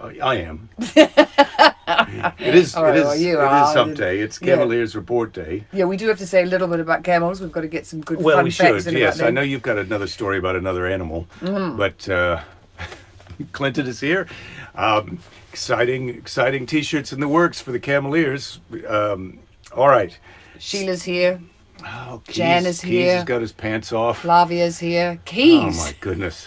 I am. It is. All right, it well, is. you It are. is hump day. It's Cameleers report day. Yeah, we do have to say a little bit about camels. We've got to get some good Well, fun we facts should. in Yes, about I them. know you've got another story about another animal, but Clinton is here. Exciting T-shirts in the works for the Cameleers. All right. Sheila's here. Oh, Jan is Keys here. has got his pants off. Flavia's here. Oh Keys. my goodness.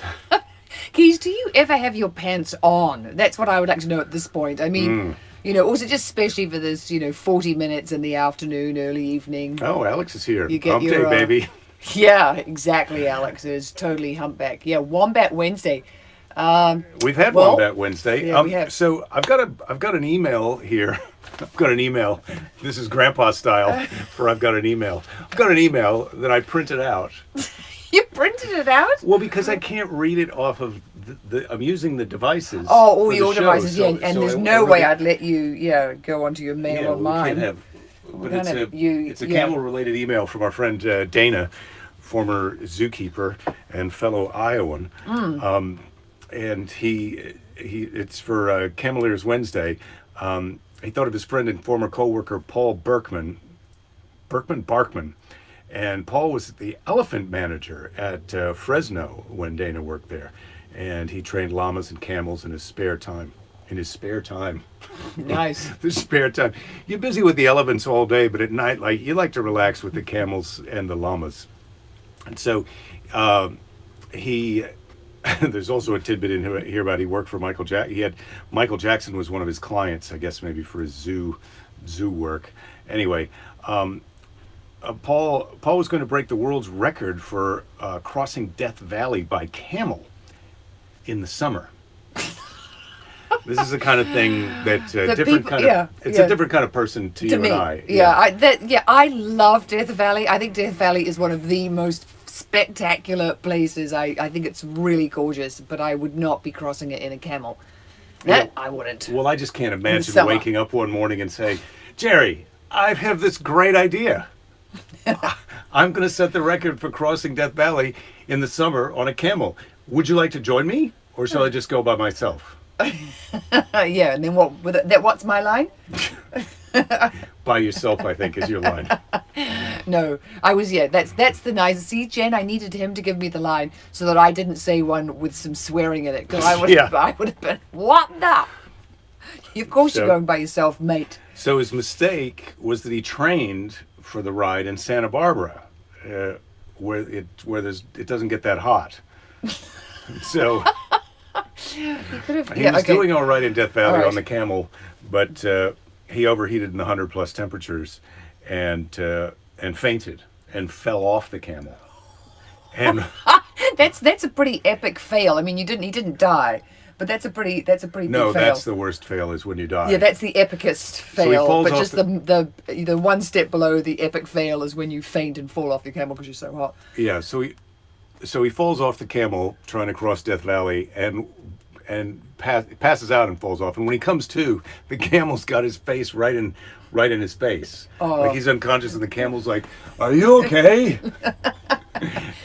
Keys, do you ever have your pants on? That's what I would like to know at this point. I mean, or is it just especially for this, 40 minutes in the afternoon, early evening? Oh, Alex is here. You get Hump your, day, baby. Yeah, exactly, Alex. Is totally humpback. Yeah, Wombat Wednesday. We've had well, Wombat Wednesday. yeah, we have. So I've got an email here. I've got an email. This is Grandpa style. For I've got an email. I've got an email that I printed out. You printed it out? Well, because I can't read it off of I'm using the devices. Oh, all for your the show, devices, yeah. so- And so there's I no really- way I'd let you, go onto your mail Yeah, on we mine. can't have. But can't it's have a you- it's a yeah. camel-related email from our friend Dana, former zookeeper and fellow Iowan. And it's for Cameleers Wednesday. He thought of his friend and former co-worker Paul Barkman, and Paul was the elephant manager at Fresno when Dana worked there, and he trained llamas and camels in his spare time. Nice. The spare time. You're busy with the elephants all day, but at night, you like to relax with the camels and the llamas. And so, he. There's also a tidbit in here about he worked for Michael Jackson. Michael Jackson was one of his clients, I guess, maybe for his zoo work. Anyway, Paul was going to break the world's record for crossing Death Valley by camel in the summer. This is the kind of thing that a different kind of person to you me. and I. I love Death Valley. I think Death Valley is one of the most spectacular places. I think it's really gorgeous, but I would not be crossing it in a camel. That I wouldn't. Well, I just can't imagine summer. waking up one morning and saying, Jerry, I have this great idea. I'm going to set the record for crossing Death Valley in the summer on a camel. Would you like to join me, or shall I just go by myself? Yeah, and then what? What's my line? By yourself, I think, is your line. No, I was. Yeah, that's the nice. See, Jen, I needed him to give me the line so that I didn't say one with some swearing in it, because I would have been what the. Of course, you're going by yourself, mate. So his mistake was that he trained for the ride in Santa Barbara, where it doesn't get that hot. So he was doing all right in Death Valley on the camel, but he overheated in the 100+ temperatures and fainted and fell off the camel. And that's a pretty epic fail. I mean, he didn't die, but that's a pretty big fail. No, that's the worst fail is when you die. Yeah, that's the epicest fail. falls But off just the one step below the epic fail is when you faint and fall off the camel because you're so hot. Yeah, so he falls off the camel trying to cross Death Valley and passes out and falls off. And when he comes to, the camel's got his face right in his face. Oh. Like he's unconscious, and the camel's like, "Are you okay?"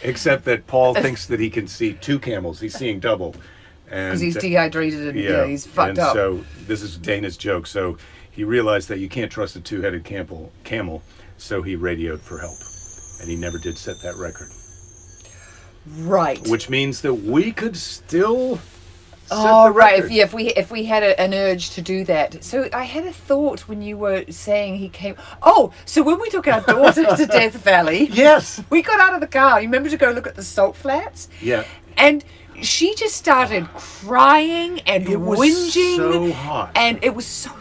Except that Paul thinks that he can see two camels. He's seeing double. Because he's dehydrated and he's fucked up. So this is Dana's joke. So he realized that you can't trust a two-headed camel. So he radioed for help, and he never did set that record. Right. Which means that we could still. Oh, right. If we had an urge to do that. So I had a thought when you were saying he came. Oh, so when we took our daughter to Death Valley. Yes. We got out of the car. You remember to go look at the salt flats? Yeah. And she just started crying and whinging. It was so hot. And it was so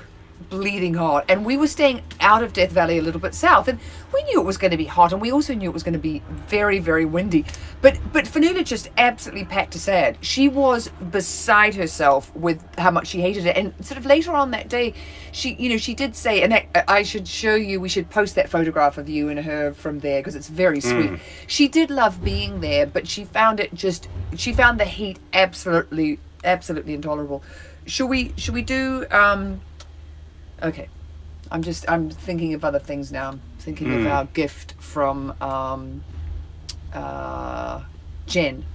bleeding hot. And we were staying out of Death Valley a little bit south. And we knew it was going to be hot. And we also knew it was going to be very, very windy. But Fernanda just absolutely packed a sad. She was beside herself with how much she hated it. And sort of later on that day, she did say, and I should show you, we should post that photograph of you and her from there because it's very sweet. She did love being there, but she found the heat absolutely intolerable. Should we do, okay. I'm thinking of other things now. I'm thinking of our gift from, Jen.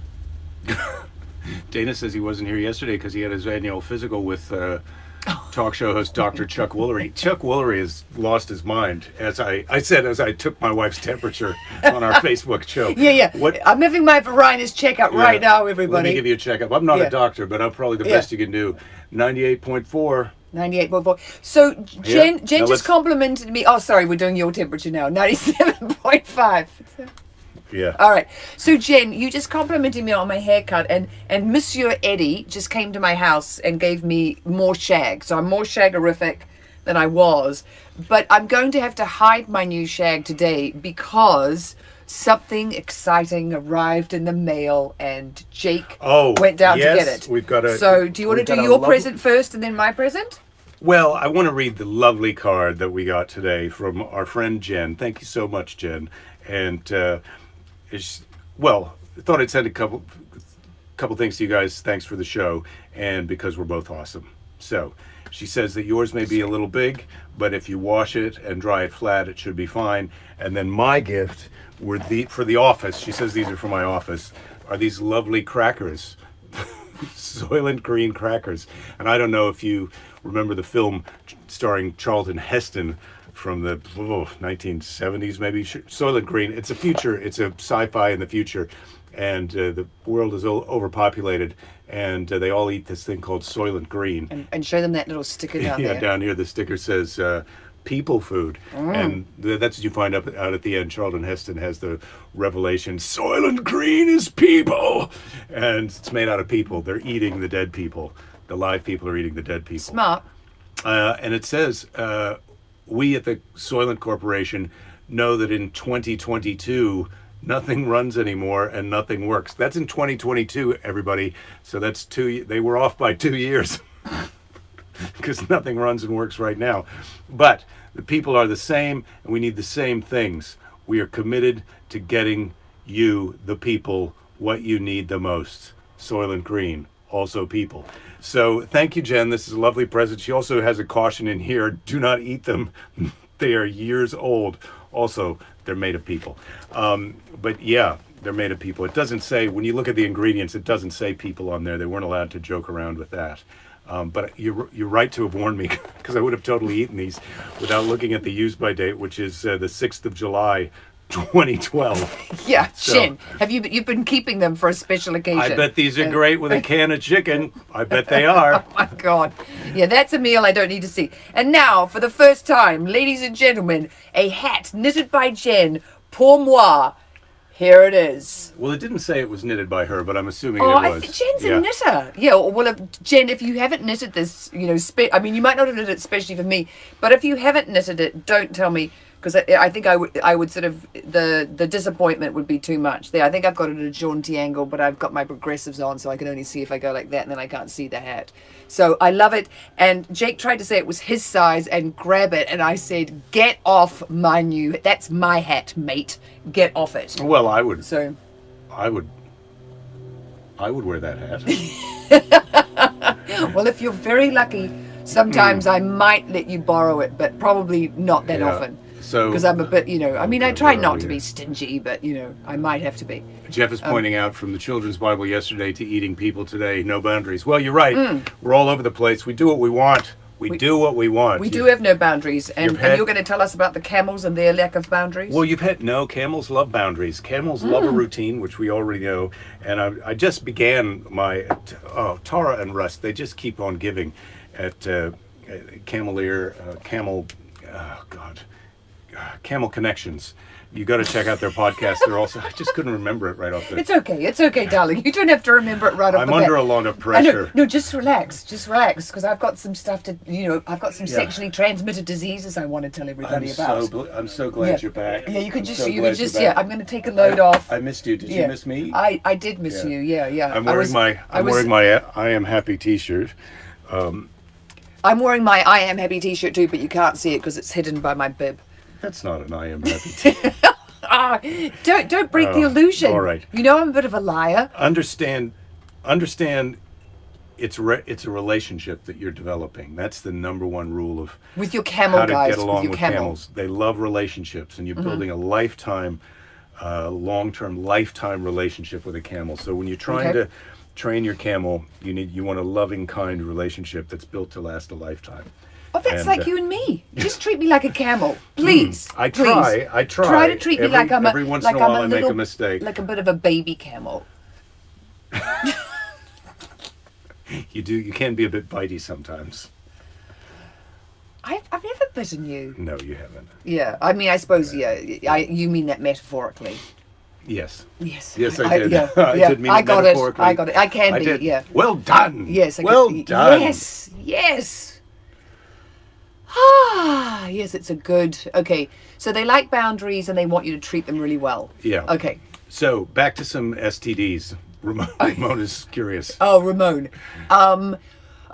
Dana says he wasn't here yesterday because he had his annual physical with talk show host Dr. Chuck Woolery. Chuck Woolery has lost his mind, as I said as I took my wife's temperature on our Facebook show. Yeah. I'm having my Varinus checkup right now, everybody. Let me give you a checkup. I'm not a doctor, but I'm probably the best you can do. 98.4. 98.4. So Jen just complimented me. Oh, sorry, we're doing your temperature now. 97.5. Yeah. All right. So Jen, you just complimented me on my haircut, and Monsieur Eddie just came to my house and gave me more shag. So I'm more shagorific than I was, but I'm going to have to hide my new shag today because something exciting arrived in the mail, and Jake went down to get it. We've got a. So do you want to do your present first and then my present? Well, I want to read the lovely card that we got today from our friend Jen. Thank you so much, Jen. And I thought I'd send a couple things to you guys. Thanks for the show, and because we're both awesome. So she says that yours may be a little big, but if you wash it and dry it flat, it should be fine. And then my gift were for the office. She says these are for my office. Are these lovely crackers? Soylent Green crackers. And I don't know if you remember the film starring Charlton Heston from the 1970s, maybe. Soylent Green. It's a future. It's a sci-fi in the future, and the world is overpopulated, and they all eat this thing called Soylent Green. And show them that little sticker down there. Yeah, down here the sticker says people food, and that's what you find out at the end. Charlton Heston has the revelation: Soylent Green is people, and it's made out of people. They're eating the dead people. The live people are eating the dead people. Smart. And it says, we at the Soylent Corporation know that in 2022, nothing runs anymore and nothing works. That's in 2022, everybody. So that's they were off by 2 years because nothing runs and works right now. But the people are the same, and we need the same things. We are committed to getting you, the people, what you need the most. Soylent Green, also people. So thank you, Jen. This is a lovely present. She also has a caution in here. Do not eat them. They are years old. Also, they're made of people. But yeah, they're made of people. It doesn't say, when you look at the ingredients, it doesn't say people on there. They weren't allowed to joke around with that. But you're right to have warned me, because I would have totally eaten these without looking at the use-by date, which is the 6th of July, 2012. Yeah, Shin, you've been keeping them for a special occasion? I bet these are great with a can of chicken. I bet they are. Oh my God. Yeah, that's a meal I don't need to see. And now, for the first time, ladies and gentlemen, a hat knitted by Jen, pour moi. Here it is. Well, it didn't say it was knitted by her, but I'm assuming it was. Jen's a knitter. Yeah, well, Jen, if you haven't knitted this, you might not have knitted it especially for me, but if you haven't knitted it, don't tell me, because I think I would sort of, the disappointment would be too much there. I think I've got it at a jaunty angle, but I've got my progressives on, so I can only see if I go like that, and then I can't see the hat. So I love it. And Jake tried to say it was his size and grab it, and I said, get off my that's my hat, mate. Get off it. Well, I would. So I would wear that hat. Well, if you're very lucky, sometimes I might let you borrow it, but probably not that often. So, because I'm a bit, I try not to be stingy, but, I might have to be. Jeff is pointing out from the Children's Bible yesterday to eating people today, no boundaries. Well, you're right. We're all over the place. We do what we want. We do what we want. We do have no boundaries. And you're going to tell us about the camels and their lack of boundaries? Well, camels love boundaries. Camels love a routine, which we already know. And I just began my, Tara and Russ, they just keep on giving at Cameleer, Camel Connections. You got to check out their podcast. They're also, I just couldn't remember it right off the... It's okay, darling. You don't have to remember it right off the bat. I'm under a lot of pressure. No, just relax, because I've got some stuff to, I've got some sexually transmitted diseases I want to tell everybody about. I'm so glad you're back. Yeah, I'm going to take a load off. I missed you. Did you miss me? I did miss you, yeah. I'm wearing my I Am Happy t-shirt. I'm wearing my I Am Happy t-shirt too, but you can't see it because it's hidden by my bib. That's not an I Am Happy t-shirt. Don't break the illusion. All right. I'm a bit of a liar. Understand. It's a relationship that you're developing. That's the number one rule of with your camel how to guys. Get along with camel. camels. They love relationships, and you're building a lifetime, long-term lifetime relationship with a camel. So when you're trying to train your camel. You want a loving, kind relationship that's built to last a lifetime. Oh, that's like you and me. Just treat me like a camel, please. I please. try. Try to treat me like I'm every once in a while I make a mistake. Like a bit of a baby camel. You do. You can be a bit bitey sometimes. I've never bitten you. No, you haven't. Yeah, I mean, I suppose, you mean that metaphorically. Yes. Yes. Yes, I did. Yeah, I did mean it metaphorically. I got it. I can be, did. yeah. Well done. Yes. Well done. Yes. Ah, yes, it's a good... Okay, so they like boundaries and they want you to treat them really well. Yeah. Okay. So, back to some STDs. Ramon is curious. Oh, Ramon.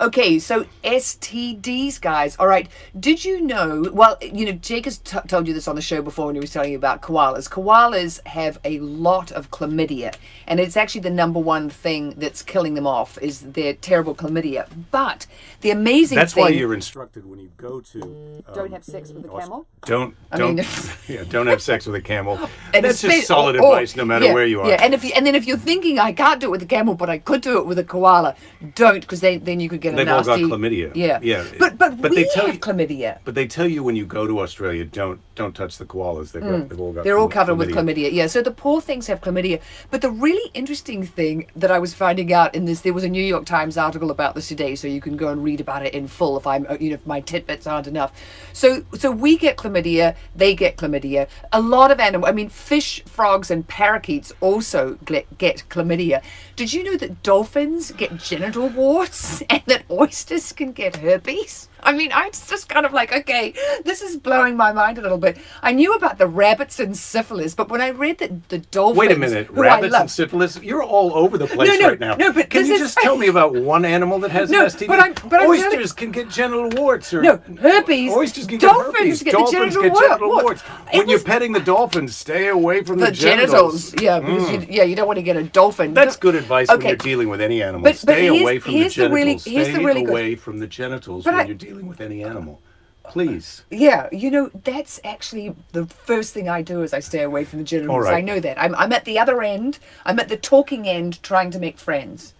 Okay, so STDs, guys. All right. Did you know? Well, Jake has told you this on the show before when he was telling you about koalas. Koalas have a lot of chlamydia, and it's actually the number one thing that's killing them off is their terrible chlamydia. But the amazing That's thing... why you're instructed when you go to... don't have sex with a camel? Don't have sex with a camel. And that's just solid advice no matter where you are. Yeah, and then if you're thinking, I can't do it with a camel, but I could do it with a koala, don't, because then you could get They've all got chlamydia. Yeah. But we have chlamydia. But they tell you when you go to Australia, don't touch the koalas. They're all covered with chlamydia. Yeah, so the poor things have chlamydia. But the really interesting thing that I was finding out in this, there was a New York Times article about this today, so you can go and read about it in full if my tidbits aren't enough. So we get chlamydia, they get chlamydia. A lot of fish, frogs, and parakeets also get chlamydia. Did you know that dolphins get genital warts and that oysters can get herpes? I mean, I was just kind of like, okay, this is blowing my mind a little bit. I knew about the rabbits and syphilis, but when I read that the dolphins... Wait a minute, rabbits and syphilis? You're all over the place right now. No, but can you just tell me about one animal that has an STD? But oysters can get genital warts. Herpes. Oysters can dolphins get herpes. Get Dolphins get genital warts. When you're petting the dolphins, stay away from the genitals. Yeah, because you don't want to get a dolphin. That's good advice when you're dealing with any animal. Stay away from the genitals. Stay away from the genitals when you're dealing with any animal. Please. Yeah, that's actually the first thing I do is I stay away from the genitals. Right. I know that. I'm at the other end. I'm at the talking end trying to make friends.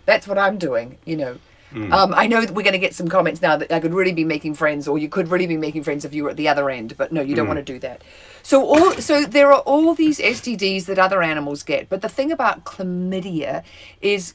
That's what I'm doing, I know that we're going to get some comments now that I could really be making friends, or you could really be making friends if you were at the other end, but no, you don't want to do that. So there are all these STDs that other animals get, but the thing about chlamydia is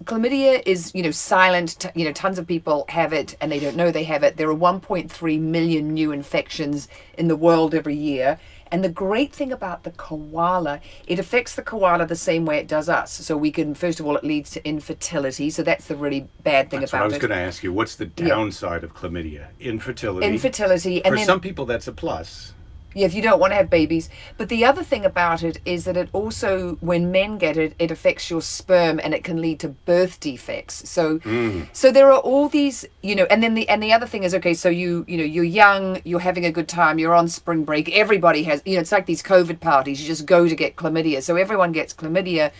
silent. Tons of people have it and they don't know they have it. There are 1.3 million new infections in the world every year. And the great thing about the koala, it affects the koala the same way it does us. So we can, first of all, it leads to infertility. So that's the really bad thing about it. That's what I was going to ask you. What's the downside of chlamydia? Infertility. Infertility. And for some people, that's a plus. Yeah, if you don't want to have babies. But the other thing about it is that it also, when men get it, it affects your sperm and it can lead to birth defects. So there are all these, and then the other thing is, okay, so you're young, you're having a good time, you're on spring break, everybody has, it's like these COVID parties, you just go to get chlamydia. So everyone gets chlamydia.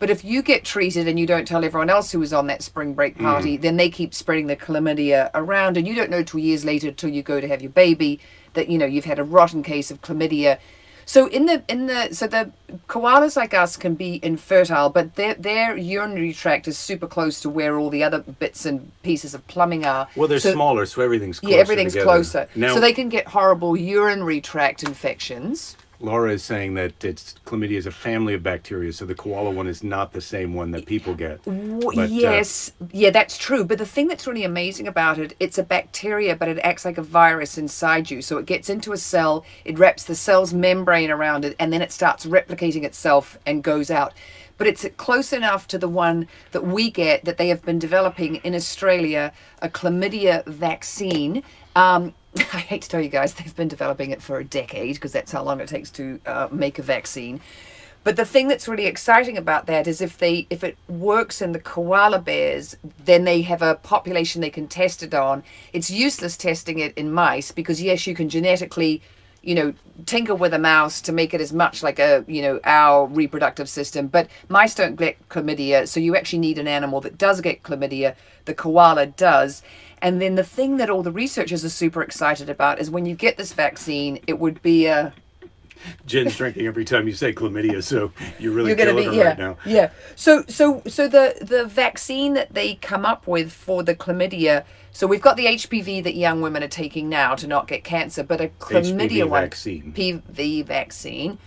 But if you get treated and you don't tell everyone else who was on that spring break party, then they keep spreading the chlamydia around, and you don't know till years later, till you go to have your baby, that you've had a rotten case of chlamydia. So the koalas like us can be infertile, but their urinary tract is super close to where all the other bits and pieces of plumbing are. Well, they're smaller, so everything's closer. Yeah, everything's together. Closer. Now, so they can get horrible urinary tract infections. Laura is saying that chlamydia is a family of bacteria, so the koala one is not the same one that people get. Yes, that's true. But the thing that's really amazing about it, it's a bacteria, but it acts like a virus inside you. So it gets into a cell, it wraps the cell's membrane around it, and then it starts replicating itself and goes out. But it's close enough to the one that we get that they have been developing in Australia, a chlamydia vaccine. I hate to tell you guys, they've been developing it for a decade because that's how long it takes to make a vaccine. But the thing that's really exciting about that is if it works in the koala bears, then they have a population they can test it on. It's useless testing it in mice because, yes, you can genetically, tinker with a mouse to make it as much like our reproductive system. But mice don't get chlamydia, so you actually need an animal that does get chlamydia. The koala does. And then the thing that all the researchers are super excited about is when you get this vaccine, it would be Jen's drinking every time you say chlamydia, so you're You're going to killing be her right now. Yeah. So the vaccine that they come up with for the chlamydia. So we've got the HPV that young women are taking now to not get cancer, but a chlamydia HPV one, vaccine. PV vaccine,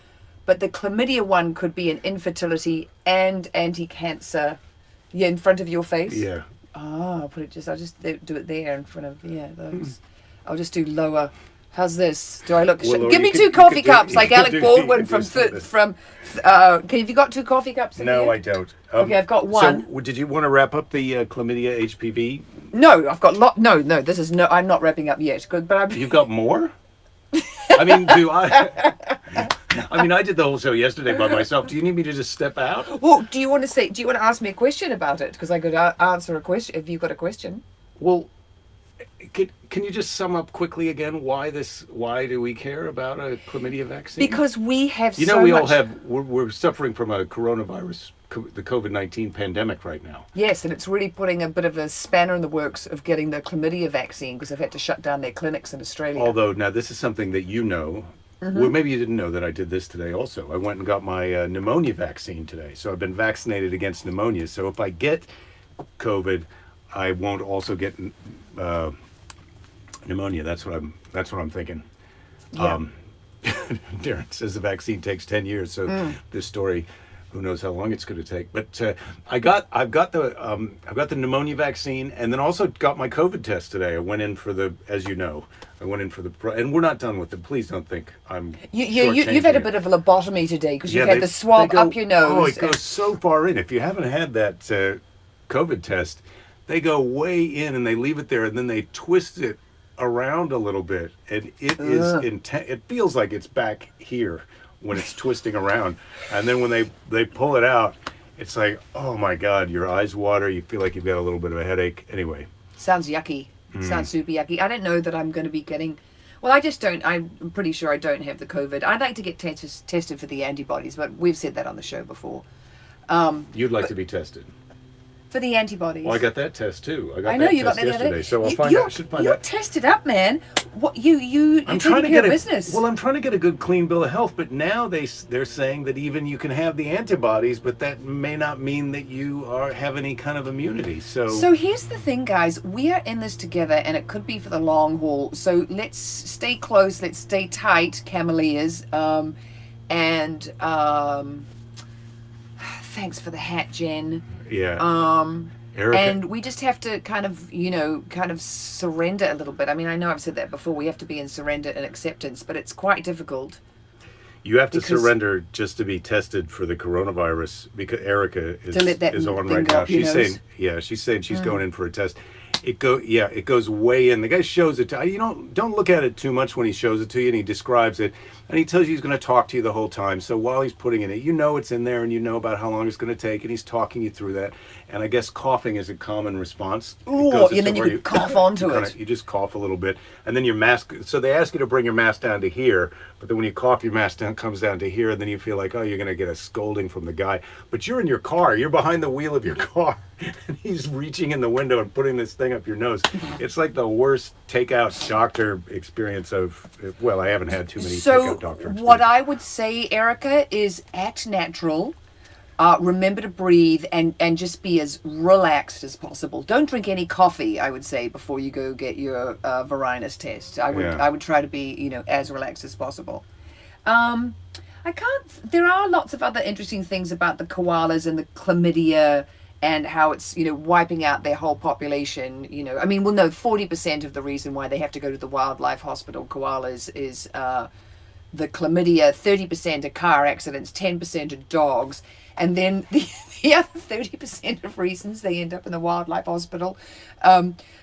but the chlamydia one could be an infertility and anti-cancer. Yeah, in front of your face. Yeah. Oh, I'll just do it there in front of those. I'll just do lower. How's this? Do I look? Well, Give me two coffee cups, like Alec Baldwin from. Have you got two coffee cups? No, here? I don't. Okay, I've got one. So, did you want to wrap up the chlamydia HPV? No, I've got No, this is no. I'm not wrapping up yet. Good, but You've got more. I mean, do I? I mean, I did the whole show yesterday by myself. Do you need me to just step out? Well, do you want to ask me a question about it? Because I could answer a question if you've got a question. Well, can you just sum up quickly again why do we care about a chlamydia vaccine? Because we have we're suffering from a coronavirus, the COVID-19 pandemic right now. Yes, and it's really putting a bit of a spanner in the works of getting the chlamydia vaccine because they've had to shut down their clinics in Australia. Although, now this is something that you know. Mm-hmm. Well, maybe you didn't know that I did this today also. I went and got my pneumonia vaccine today. So I've been vaccinated against pneumonia. So if I get COVID, I won't also get pneumonia. That's what I'm thinking. Yeah. Darren says the vaccine takes 10 years. So this story, who knows how long it's going to take. But I've got the pneumonia vaccine, and then also got my COVID test today. I went in for and we're not done with it. Please don't think I'm. You've had a bit of a lobotomy today because you've had the swab up your nose. Oh, it goes so far in. If you haven't had that COVID test, they go way in and they leave it there, and then they twist it around a little bit, and it is intense. It feels like it's back here when it's twisting around, and then when they pull it out, it's like, oh my God, your eyes water. You feel like you've got a little bit of a headache. Anyway, sounds yucky. Sounds super yucky. I don't know that I'm going to be getting. Well, I just don't. I'm pretty sure I don't have the COVID. I'd like to get tested for the antibodies, but we've said that on the show before. You'd like to be tested for the antibodies. Well, I got that test too. I know that you got test that yesterday, so I'll should find you're out. tested up, man. What you're I'm trying to get get business. Well, I'm trying to get a good, clean bill of health, but now they're saying that even you can have the antibodies, but that may not mean that you have any kind of immunity. So here's the thing, guys. We are in this together, and it could be for the long haul. So let's stay close. Let's stay tight, Cameleers. Thanks for the hat, Jen. Yeah. Erica. And we just have to kind of surrender a little bit. I mean, I know I've said that before. We have to be in surrender and acceptance, but it's quite difficult. You have to surrender just to be tested for the coronavirus, because Erica is on right now. She's saying she's going in for a test. It goes way in. The guy shows it to you. Don't look at it too much when he shows it to you, and he describes it, and he tells you he's going to talk to you the whole time. So while he's putting it in, it's in there, and you know about how long it's going to take, and he's talking you through that. And I guess coughing is a common response. Oh, and then you can cough onto it. You just cough a little bit, and then your mask. So they ask you to bring your mask down to here, but then when you cough, your mask comes down to here, and then you feel like, oh, you're going to get a scolding from the guy. But you're in your car. You're behind the wheel of your car, and he's reaching in the window and putting this thing up your nose. It's like the worst takeout doctor experience well, I haven't had too many takeout doctor experiences. What I would say, Erica, is act natural. Remember to breathe and just be as relaxed as possible. Don't drink any coffee, I would say, before you go get your varinus test. I would try to be, as relaxed as possible. There are lots of other interesting things about the koalas and the chlamydia and how it's, wiping out their whole population. 40% of the reason why they have to go to the wildlife hospital, koalas, is the chlamydia, 30% are car accidents, 10% are dogs. And then the other 30% of reasons they end up in the wildlife hospital.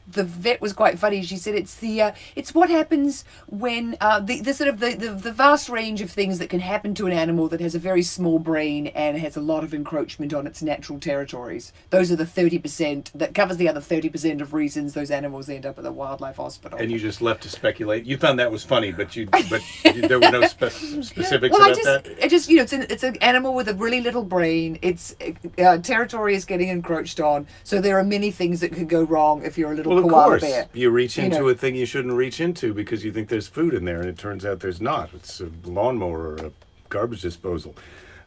The vet was quite funny. She said it's what happens when the vast range of things that can happen to an animal that has a very small brain and has a lot of encroachment on its natural territories. Those are the 30% that covers the other 30% of reasons those animals end up at the wildlife hospital. And you just left to speculate. You found that was funny, but there were no specifics about that. It's an animal with a really little brain. terrain. It's territory is getting encroached on. So there are many things that could go wrong if you're a little Well, of koala course, bear. you reach into know. a thing you shouldn't reach into because you think there's food in there, and it turns out there's not. It's a lawnmower or a garbage disposal,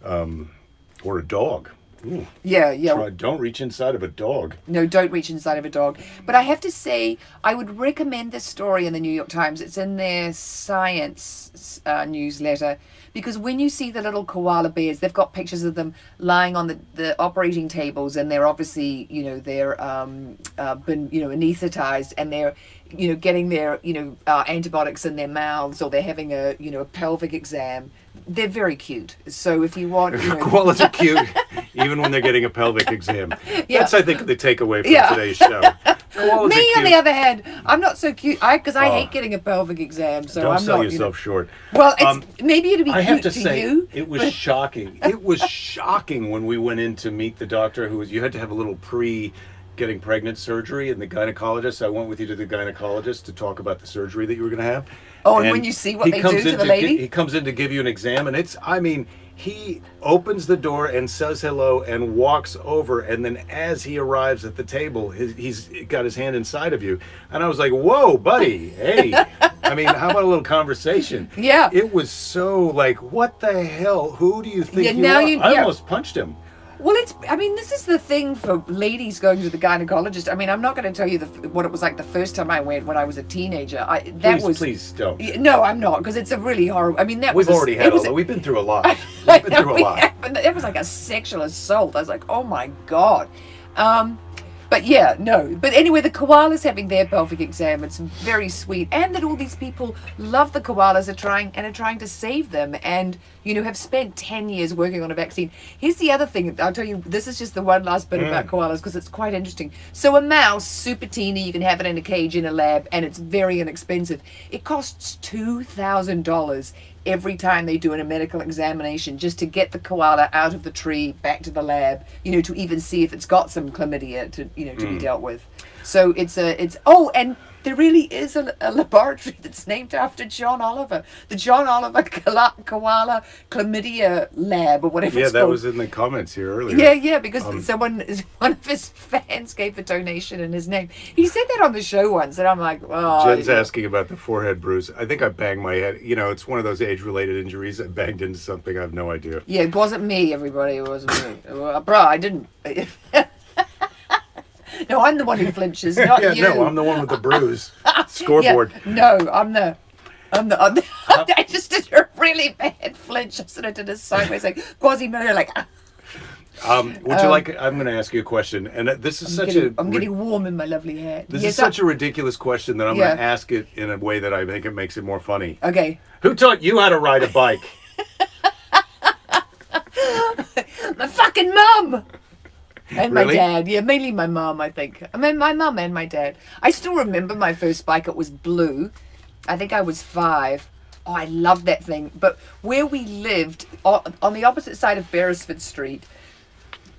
or a dog. Ooh. Yeah. Don't reach inside of a dog. No, don't reach inside of a dog. But I have to say, I would recommend this story in the New York Times. It's in their science newsletter. Because when you see the little koala bears, they've got pictures of them lying on the operating tables, and they're obviously, they're been, anesthetized, and they're, getting their, antibiotics in their mouths, or they're having a pelvic exam. They're very cute. So if you want, Koalas are cute, even when they're getting a pelvic exam. Yeah. That's, I think, the takeaway from today's show. Koalas Me, are cute. on the other hand, I'm not so cute. Because I hate getting a pelvic exam. So Don't I'm sell not. yourself short. Well, maybe it'd be I cute have to to say, you. it was shocking. It was shocking when we went in to meet the doctor you had to have a little getting pregnant surgery, and the gynecologist, I went with you to the gynecologist to talk about the surgery that you were going to have. Oh, and when you see what they do to the lady? He comes in to give you an exam, and he opens the door and says hello and walks over, and then as he arrives at the table, he's got his hand inside of you. And I was like, whoa, buddy, hey. How about a little conversation? Yeah. It was so like, what the hell? Who do you think you now are? you- I yeah. almost punched him. Well, this is the thing for ladies going to the gynecologist. I'm not going to tell you what it was like the first time I went when I was a teenager. Please don't. No, I'm not, because it's a really horrible. We've been through a lot. We've been through a lot. It was like a sexual assault. I was like, oh my God. But yeah, no. But anyway, the koalas having their pelvic exam, it's very sweet. And that all these people love the koalas, are trying to save them, and, have spent 10 years working on a vaccine. Here's the other thing. I'll tell you, this is just the one last bit about koalas, because it's quite interesting. So a mouse, super teeny, you can have it in a cage in a lab, and it's very inexpensive. It costs $2,000 every time they do a medical examination just to get the koala out of the tree back to the lab, to even see if it's got some chlamydia to be dealt with. So and there really is a laboratory that's named after John Oliver, the John Oliver Koala Chlamydia Lab, or whatever it's called. Yeah, that was in the comments here earlier. Yeah, because one of his fans gave a donation in his name. He said that on the show once, and I'm like, oh. Jen's asking about the forehead bruise. I think I banged my head. It's one of those age-related injuries. I banged into something. I have no idea. Yeah, it wasn't me, everybody. It wasn't me. Bro, I didn't. No, I'm the one who flinches, not you. No, I'm the one with the bruise. Scoreboard. Yeah, no, I'm the I just did a really bad flinch. I sort of did a sideways, like Quasimodo, like. Would you like? I'm going to ask you a question, and this is I'm getting warm in my lovely hair. This is such a ridiculous question that I'm going to ask it in a way that I think it makes it more funny. Okay. Who taught you how to ride a bike? My fucking mum. And Really? my dad. Yeah, mainly my mum, I think. My mum and my dad. I still remember my first bike. It was blue. I think I was 5. Oh, I loved that thing. But where we lived, on the opposite side of Beresford Street,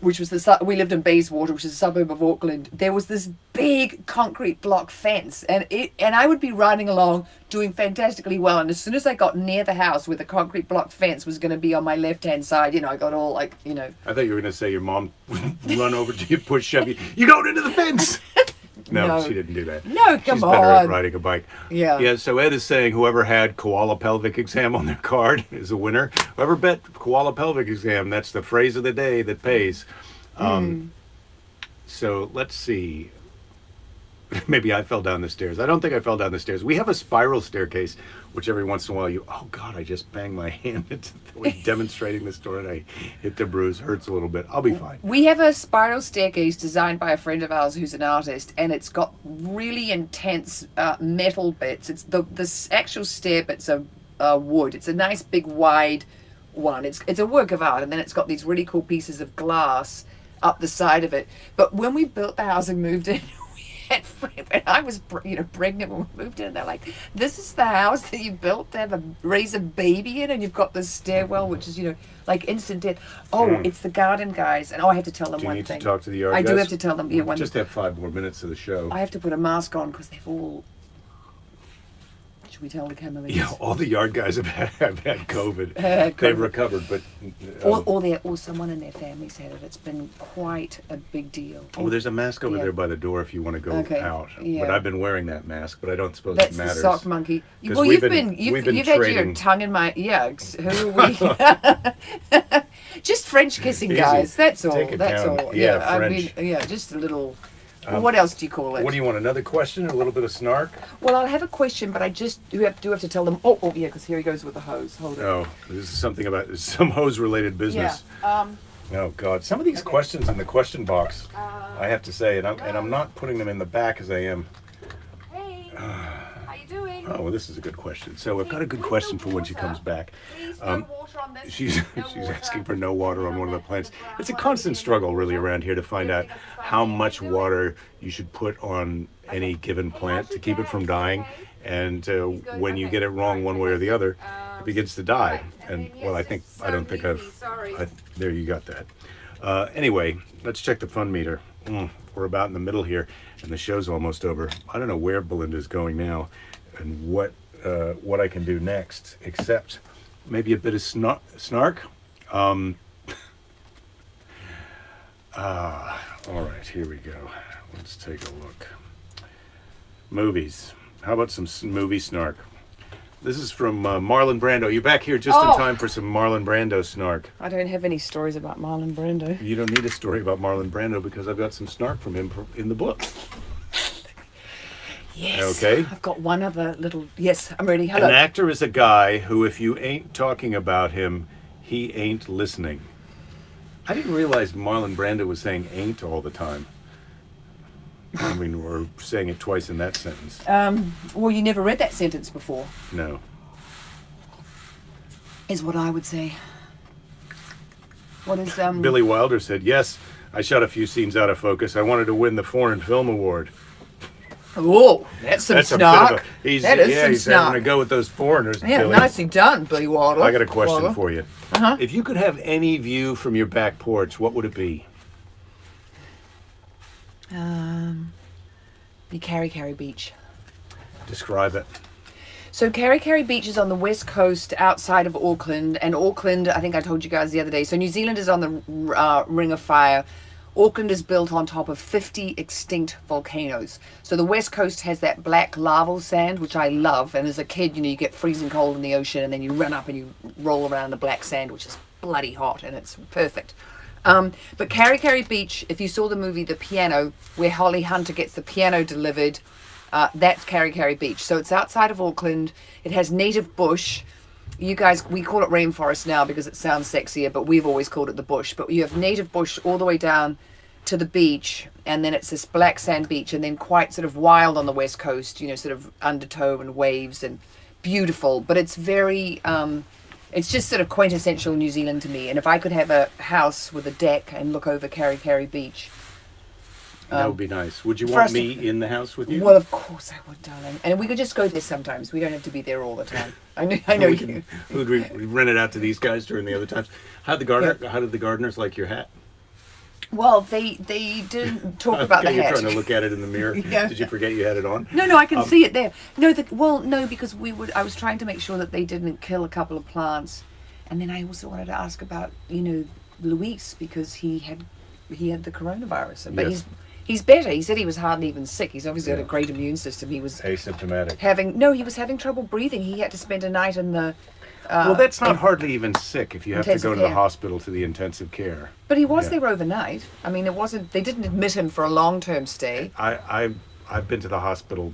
which was we lived in Bayswater, which is a suburb of Auckland, there was this big concrete block fence, and I would be riding along doing fantastically well, and as soon as I got near the house where the concrete block fence was going to be on my left hand side, I got all like. I thought you were going to say your mom run over to you, push shove you. You going into the fence? No, she didn't do that. No, come She's on. better at riding a bike. Yeah. Yeah, so Ed is saying whoever had koala pelvic exam on their card is a winner. Whoever bet koala pelvic exam, that's the phrase of the day that pays. So let's see. Maybe I fell down the stairs. I don't think I fell down the stairs. We have a spiral staircase, which every once in a while oh God, I just banged my hand into demonstrating the story, and I hit the bruise. Hurts a little bit. I'll be fine. We have a spiral staircase designed by a friend of ours who's an artist, and it's got really intense metal bits. It's the actual stair bits are wood. It's a nice big wide one. It's a work of art, and then it's got these really cool pieces of glass up the side of it. But when we built the house and moved in, and I was pregnant when we moved in, they're like, this is the house that you built to raise a baby in, and you've got this stairwell which is like instant death. It's the garden guys. And I have to tell them one thing. Do you need to talk to the yard I guys? do have to tell them. Yeah, Just have 5 more minutes of the show. I have to put a mask on because they've all Should we tell the Cameleers? Yeah, all the yard guys have had COVID. COVID. They've recovered, but Or someone in their family's had it. It's been quite a big deal. oh, there's a mask over there by the door if you want to go out. Yeah. But I've been wearing that mask, but I don't suppose That's it matters. the sock monkey. 'Cause Well, we've you've been had your trading. tongue in my who are we? Just French kissing, Easy. guys. That's all. Take it That's down. all. Yeah, I mean, French. just a little. What else do you call it? What do you want? Another question? A little bit of snark? Well, I'll have a question, but I just do have to tell them. Oh, yeah, because here he goes with the hose. Hold it. Oh, this is something about some hose-related business. Yeah. Oh God, some of these questions in the question box, I have to say, and I'm not putting them in the back as I am. Hey, how you doing? Oh, well, this is a good question. So I've got a good question for when she comes back. Please, no water on this. She's asking for no water on one of the plants. It's a constant struggle, really, around here to find out how much water you should put on any given plant to keep it from dying. And when you get it wrong one way or the other, it begins to die. And well, I don't think there you got that. Anyway, let's check the fun meter. We're about in the middle here, and the show's almost over. I don't know where Belinda's going now, and what I can do next, except maybe a bit of snark. All right, here we go. Let's take a look. Movies. How about some movie snark? This is from Marlon Brando. You're back here just in time for some Marlon Brando snark. I don't have any stories about Marlon Brando. You don't need a story about Marlon Brando because I've got some snark from him in the book. Yes. Okay. I've got one other little. Yes, I'm ready. Hello. An actor is a guy who, if you ain't talking about him, he ain't listening. I didn't realize Marlon Brando was saying ain't all the time. I mean, we're saying it twice in that sentence. Well, you never read that sentence before, No. is what I would say. What is Billy Wilder said, yes, I shot a few scenes out of focus. I wanted to win the Foreign Film Award. Oh, that's some That's snark. a bit of a, he's That is some he's snark. having to go with those foreigners, Yeah, Billy. nicely done, Billy Wilder. I got a question for you. Uh-huh. If you could have any view from your back porch, what would it be? The Carry Beach. Describe it. So Carry Beach is on the west coast outside of Auckland, and Auckland, I think I told you guys the other day, so New Zealand is on the Ring of Fire. Auckland is built on top of 50 extinct volcanoes. So the west coast has that black larval sand, which I love, and as a kid, you get freezing cold in the ocean, and then you run up and you roll around the black sand, which is bloody hot, and it's perfect. But Carry Beach, if you saw the movie The Piano, where Holly Hunter gets the piano delivered, that's Carry Beach. So it's outside of Auckland. It has native bush. You guys, we call it rainforest now because it sounds sexier, but we've always called it the bush. But you have native bush all the way down to the beach, and then it's this black sand beach, and then quite sort of wild on the west coast, sort of undertow and waves and beautiful. But it's very... it's just sort of quintessential New Zealand to me. And if I could have a house with a deck and look over Carry Beach. That would be nice. Would you want me in the house with you? Well, of course I would, darling. And we could just go there sometimes. We don't have to be there all the time. I know you. Would we rent it out to these guys during the other times? How did the gardeners like your hat? Well, they didn't talk about the You're hat. trying to look at it in the mirror. Yeah. Did you forget you had it on? No, I can see it there. No, no, because I was trying to make sure that they didn't kill a couple of plants, and then I also wanted to ask about Luis, because he had the coronavirus, but Yes. he's better. He said he was hardly even sick. He's obviously got a great immune system. He was Asymptomatic. he was having trouble breathing. He had to spend a night in the. Well, that's not hardly even sick if you have to intensive go to the care. hospital to the intensive care. But he was Yeah. there overnight. I mean, it wasn't. They didn't admit him for a long-term stay. I've been to the hospital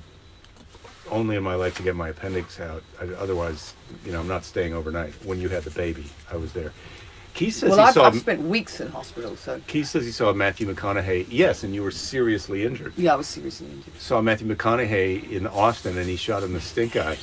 only in my life to get my appendix out. Otherwise, I'm not staying overnight. When you had the baby, I was there. Keith says I've spent weeks in hospital. So Keith says he saw Matthew McConaughey. Yes, and you were seriously injured. yeah, I was seriously injured. Saw Matthew McConaughey in Austin, and he shot him the stink eye.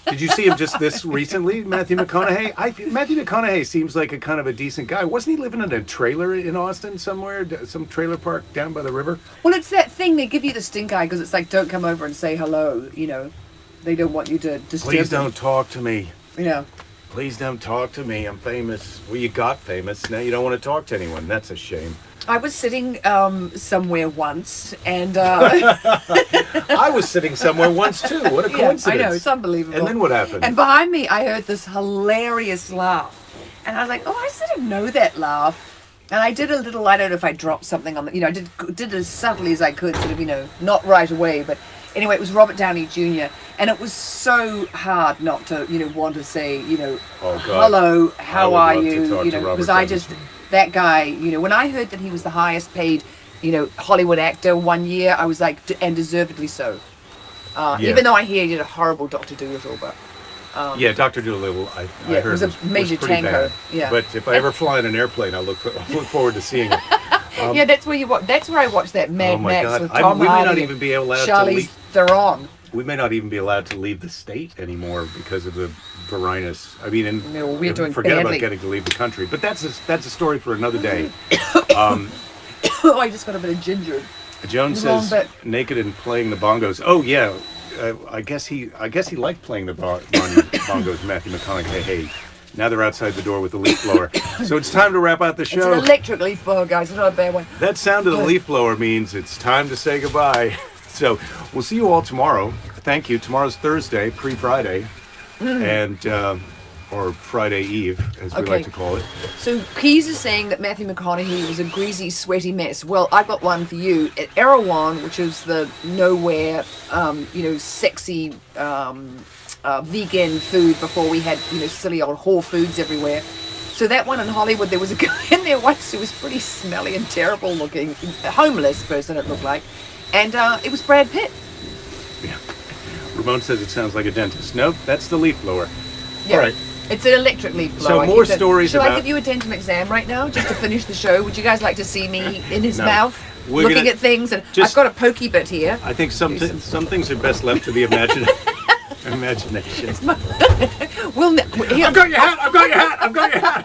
Did you see him just this recently, Matthew McConaughey? Matthew McConaughey seems like a kind of a decent guy. Wasn't he living in a trailer in Austin somewhere, some trailer park down by the river? Well, it's that thing, they give you the stink eye because it's like, don't come over and say hello, They don't want you to disturb Please them. don't talk to me. Yeah. Please don't talk to me. I'm famous. Well, you got famous. Now you don't want to talk to anyone. That's a shame. I was sitting somewhere once, and I was sitting somewhere once too. What a yeah, coincidence. I know, it's unbelievable. And then what happened? And behind me, I heard this hilarious laugh, and I was like, "Oh, I sort of know that laugh." And I did a little. I don't know if I dropped something on the. I did as subtly as I could, sort of, not right away, but. Anyway, it was Robert Downey Jr. and it was so hard not to, want to say, oh, God. hello, how are you? Because that guy, when I heard that he was the highest paid, Hollywood actor one year, I was like, and deservedly so. Even though I hear he did a horrible Dr. Dolittle, but. Yeah, Dr. Dolittle, I heard it was a major was pretty tanko. bad. Yeah. But if I ever fly in an airplane, I'll look forward to seeing it. Yeah, that's where you watch. That's where I watched that Mad Max God. with Tom we may Hardy not even be allowed Charlize to leave. Theron. We may not even be allowed to leave the state anymore because of the virus. I mean, we're doing forget badly. about getting to leave the country. But that's a story for another day. Oh, I just got a bit of ginger. Joan says naked and playing the bongos. Oh yeah, I guess he liked playing the bongos. Matthew McConaughey. Hey. Now they're outside the door with the leaf blower. So it's time to wrap out the show. It's an electric leaf blower, guys. It's not a bad one. That sound of the leaf blower means it's time to say goodbye. So we'll see you all tomorrow. Thank you. Tomorrow's Thursday, pre-Friday, and or Friday Eve, as we like to call it. So Keys is saying that Matthew McConaughey was a greasy, sweaty mess. Well, I've got one for you. At Erewhon, which is the nowhere, sexy vegan food before we had, silly old Whole Foods everywhere. So that one in Hollywood, there was a guy in there once who was pretty smelly and terrible looking, a homeless person it looked like, and it was Brad Pitt. Yeah. Ramon says it sounds like a dentist. Nope, that's the leaf blower. Yeah. All right. It's an electric leaf blower. So more stories Shall about... I give you a dental exam right now, just to finish the show? Would you guys like to see me in his mouth, We're looking at things? And I've got a pokey bit here. I think some things are best left to the imagination. I've got your hat! I've got your hat!